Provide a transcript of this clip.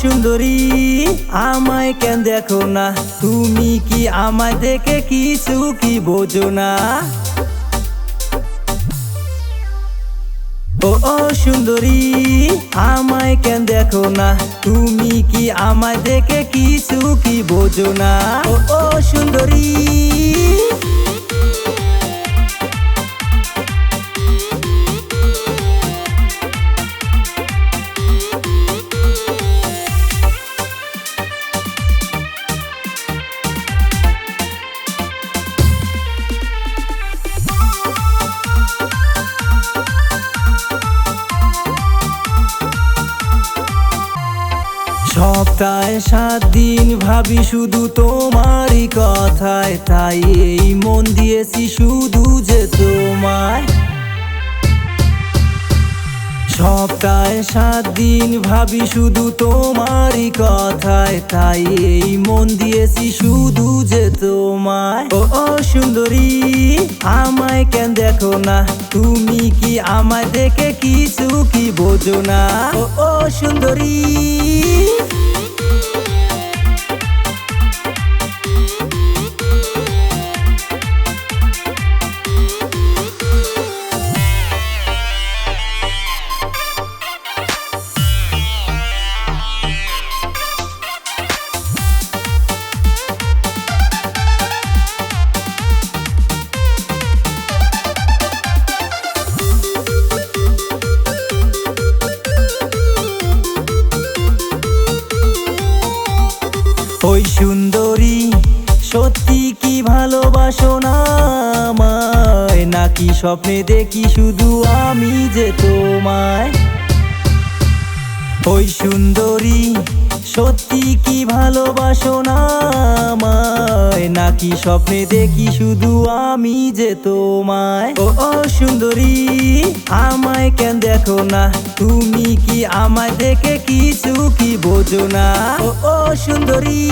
সুন্দরী আমায় কেন দেখো না, তুমি কি আমায় দেখে কিছু কি বোঝো না? ও সুন্দরী আমায় কেন দেখো না, তুমি কি আমায় দেখে কিছু কি বোঝো না? ও সুন্দরী সপ্তাহে 7 দিন ভাবি শুধু তোমারই কথায়, তাই এই মন দিয়েছি শুধু যে তোমায়। সপ্তাহে 7 দিন ভাবি শুধু তোমারই কথায়, তাই এই মন দিয়েছি শুধু যে তোমায়। ও সুন্দরী আমায় কেন দেখো না, তুমি কি আমায় দেখে কিছু কি বোঝো না? ও সুন্দরী ওই সুন্দরী সত্যি কি ভালোবাসো না আমায়, নাকি স্বপ্নে দেখি শুধু আমি যে তোমায়? ওই সুন্দরী সত্যি কি ভালোবাসো না আমায়, নাকি স্বপ্নে দেখি শুধু আমি যে তোমায়? ও সুন্দরী আমায় কেন দেখো না, তুমি কি আমায় দেখে কিছু কি বোঝো না? ও সুন্দরী